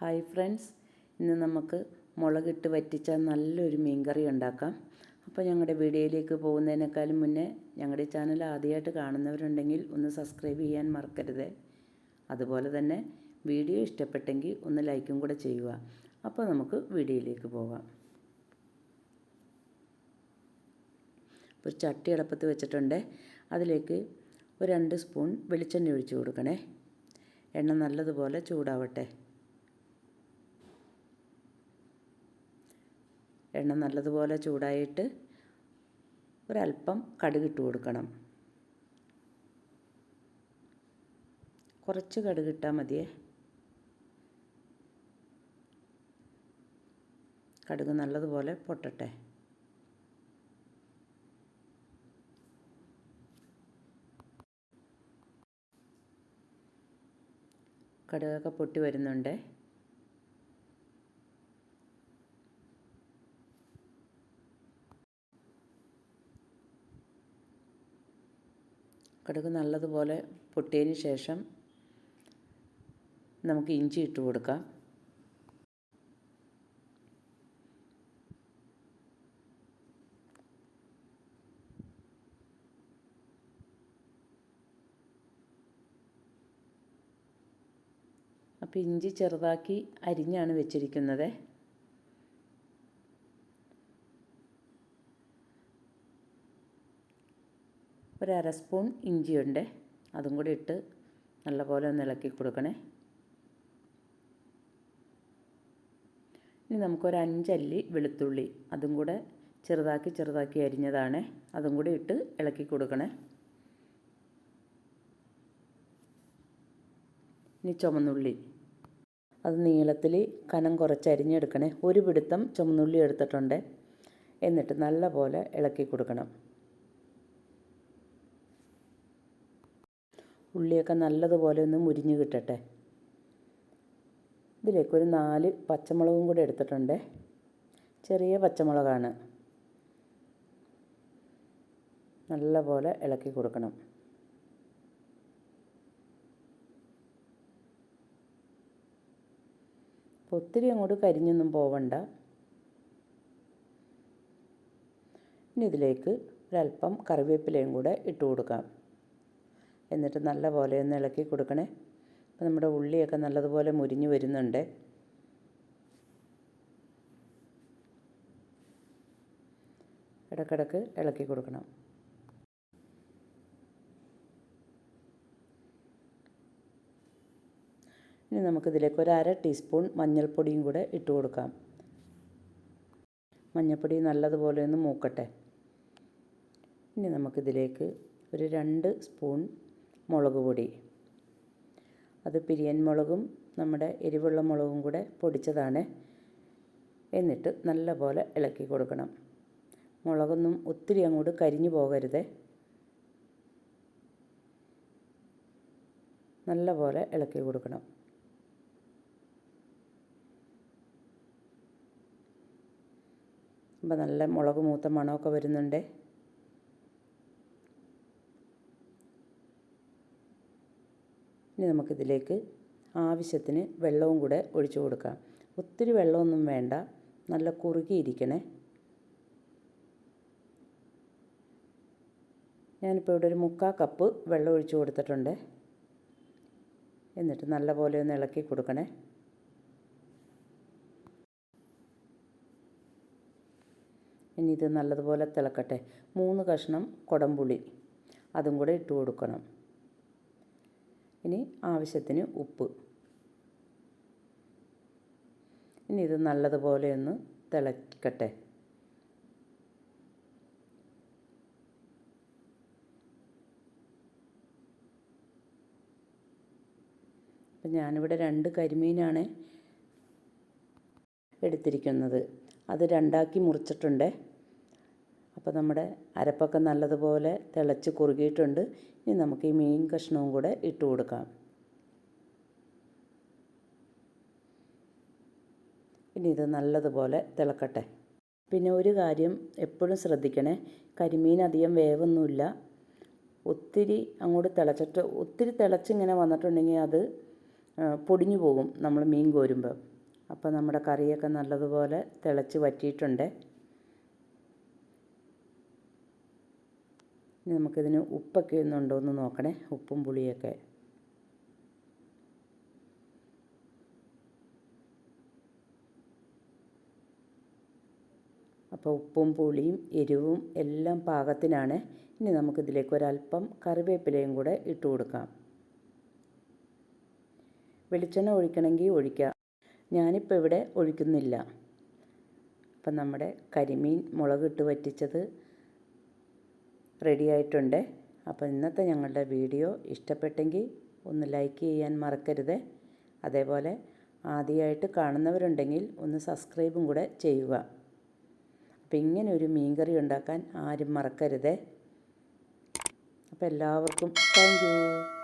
Hi friends, ഇന്ന് നമുക്ക് മുളകിട്ട് വറ്റിച്ച നല്ലൊരു മീൻകറി ഉണ്ടാക്കാം. അപ്പോൾ ഞങ്ങളുടെ വീഡിയോയിലേക്ക് പോകുന്നതിനേക്കാളും മുന്നേ ഞങ്ങളുടെ ചാനൽ ആദ്യമായിട്ട് കാണുന്നവരുണ്ടെങ്കിൽ ഒന്ന് സബ്സ്ക്രൈബ് ചെയ്യാൻ മറക്കരുത്. അതുപോലെ തന്നെ വീഡിയോ ഇഷ്ടപ്പെട്ടെങ്കിൽ ഒന്ന് ലൈക്കും കൂടെ ചെയ്യുക. അപ്പോൾ നമുക്ക് വീഡിയോയിലേക്ക് പോകാം. ഒരു ചട്ടി അടപ്പത്ത് വെച്ചിട്ടുണ്ട്. അതിലേക്ക് ഒരു 2 സ്പൂൺ വെളിച്ചെണ്ണ ഒഴിച്ച് കൊടുക്കണേ. എണ്ണ നല്ലതുപോലെ ചൂടാവട്ടെ. എണ്ണ നല്ലതുപോലെ ചൂടായിട്ട് ഒരല്പം കടുകിട്ട് കൊടുക്കണം. കുറച്ച് കടുകിട്ടാൽ മതിയേ. കടുക് നല്ലതുപോലെ പൊട്ടട്ടെ. കടുകൊക്കെ പൊട്ടി വരുന്നുണ്ട്. കടുക് നല്ലതുപോലെ പൊട്ടിയതിന് ശേഷം നമുക്ക് ഇഞ്ചി ഇട്ട് കൊടുക്കാം. അപ്പോൾ ഇഞ്ചി ചെറുതാക്കി അരിഞ്ഞാണ് വെച്ചിരിക്കുന്നത്. ഒരു 1/2 സ്പൂൺ ഇഞ്ചിയുണ്ട്, അതും കൂടി ഇട്ട് നല്ലപോലെ ഒന്ന് ഇളക്കി കൊടുക്കണേ. ഇനി നമുക്കൊരു 5 അല്ലി വെളുത്തുള്ളി, അതും കൂടെ ചെറുതാക്കി അരിഞ്ഞതാണ്, അതും കൂടി ഇട്ട് ഇളക്കി കൊടുക്കണേ. ഇനി ചുമന്നുള്ളി, അത് നീളത്തിൽ കനം കുറച്ച് അരിഞ്ഞെടുക്കണേ. ഒരു പിടുത്തം ചുമന്നുള്ളി എടുത്തിട്ടുണ്ട്. എന്നിട്ട് നല്ലപോലെ ഇളക്കി കൊടുക്കണം. ഉള്ളിയൊക്കെ നല്ലതുപോലെ ഒന്ന് മുരിഞ്ഞ് കിട്ടട്ടെ. ഇതിലേക്കൊരു 4 പച്ചമുളകും കൂടി എടുത്തിട്ടുണ്ട്. ചെറിയ പച്ചമുളകാണ്. നല്ലപോലെ ഇളക്കി കൊടുക്കണം. ഒത്തിരി അങ്ങോട്ട് കരിഞ്ഞൊന്നും പോവണ്ട. ഇനി ഇതിലേക്ക് ഒരല്പം കറിവേപ്പിലയും കൂടെ ഇട്ട് കൊടുക്കാം. എന്നിട്ട് നല്ലപോലെ ഒന്ന് ഇളക്കി കൊടുക്കണേ. അപ്പോൾ നമ്മുടെ ഉള്ളിയൊക്കെ നല്ലതുപോലെ മുരിഞ്ഞ് വരുന്നുണ്ട്. ഇടയ്ക്കിടയ്ക്ക് ഇളക്കി കൊടുക്കണം. ഇനി നമുക്കിതിലേക്ക് ഒരു 1/2 ടീസ്പൂൺ മഞ്ഞൾപ്പൊടിയും കൂടെ ഇട്ട് കൊടുക്കാം. മഞ്ഞൾപ്പൊടി നല്ലതുപോലെ ഒന്ന് മൂക്കട്ടെ. ഇനി നമുക്കിതിലേക്ക് ഒരു 2 സ്പൂൺ മുളക് പൊടി, അത് പിരിയൻ മുളകും നമ്മുടെ എരിവുള്ള മുളകും കൂടെ പൊടിച്ചതാണ്. എന്നിട്ട് നല്ലപോലെ ഇളക്കി കൊടുക്കണം. മുളകൊന്നും ഒത്തിരി അങ്ങോട്ട് കരിഞ്ഞു പോകരുത്. നല്ലപോലെ ഇളക്കി കൊടുക്കണം. അപ്പോൾ നല്ല മുളക് മൂത്ത മണമൊക്കെ വരുന്നുണ്ട്. ഇനി നമുക്കിതിലേക്ക് ആവശ്യത്തിന് വെള്ളവും കൂടെ ഒഴിച്ചു കൊടുക്കാം. ഒത്തിരി വെള്ളമൊന്നും വേണ്ട, നല്ല കുറുകിയിരിക്കണേ. ഞാനിപ്പോൾ ഇവിടെ ഒരു 3/4 കപ്പ് വെള്ളം ഒഴിച്ചു കൊടുത്തിട്ടുണ്ട്. എന്നിട്ട് നല്ലപോലെ ഒന്ന് ഇളക്കി കൊടുക്കണേ. ഇനി ഇത് നല്ലതുപോലെ തിളക്കട്ടെ. 3 കഷ്ണം കുടംപുളി, അതും കൂടെ ഇട്ട് കൊടുക്കണം. ഇനി ആവശ്യത്തിന് ഉപ്പ്. ഇനി ഇത് നല്ലതുപോലെ ഒന്ന് തിളക്കട്ടെ. അപ്പം ഞാനിവിടെ 2 കരിമീനാണ് എടുത്തിരിക്കുന്നത്. അത് 2ആക്കി മുറിച്ചിട്ടുണ്ട്. അപ്പോൾ നമ്മുടെ അരപ്പൊക്കെ നല്ലതുപോലെ തിളച്ച് കുറുകിയിട്ടുണ്ട്. ഇനി നമുക്ക് ഈ മീൻ കഷ്ണവും കൂടെ ഇട്ട് കൊടുക്കാം. ഇനി ഇത് നല്ലതുപോലെ തിളക്കട്ടെ. പിന്നെ ഒരു കാര്യം എപ്പോഴും ശ്രദ്ധിക്കണേ, കരിമീൻ അധികം വേവൊന്നുമില്ല. ഒത്തിരി അങ്ങോട്ട് തിളച്ചിട്ട് ഒത്തിരി തിളച്ചിങ്ങനെ വന്നിട്ടുണ്ടെങ്കിൽ അത് പൊടിഞ്ഞു പോകും നമ്മൾ മീൻ കോരുമ്പോൾ. അപ്പോൾ നമ്മുടെ കറിയൊക്കെ നല്ലതുപോലെ തിളച്ച് വറ്റിയിട്ടുണ്ട്. ഇനി നമുക്കിതിന് ഉപ്പൊക്കെ ഒന്നുണ്ടോ എന്ന് നോക്കണേ, ഉപ്പും പുളിയൊക്കെ. അപ്പോൾ ഉപ്പും പുളിയും എരിവും എല്ലാം പാകത്തിനാണ്. ഇനി നമുക്കിതിലേക്ക് ഒരല്പം കറിവേപ്പിലയും കൂടെ ഇട്ട് കൊടുക്കാം. വെളിച്ചെണ്ണ ഒഴിക്കണമെങ്കിൽ ഒഴിക്കാം, ഞാനിപ്പോൾ ഇവിടെ ഒഴിക്കുന്നില്ല. അപ്പം നമ്മുടെ കരിമീൻ മുളകിട്ട് വറ്റിച്ചത് റെഡി ആയിട്ടുണ്ട്. അപ്പോൾ ഇന്നത്തെ ഞങ്ങളുടെ വീഡിയോ ഇഷ്ടപ്പെട്ടെങ്കിൽ ഒന്ന് ലൈക്ക് ചെയ്യാൻ മറക്കരുത്. അതേപോലെ ആദ്യമായിട്ട് കാണുന്നവരുണ്ടെങ്കിൽ ഒന്ന് സബ്സ്ക്രൈബും കൂടെ ചെയ്യുക. അപ്പോൾ ഇങ്ങനെ ഒരു മീൻകറി ഉണ്ടാക്കാൻ ആരും മറക്കരുത്. അപ്പോൾ എല്ലാവർക്കും താങ്ക് യു.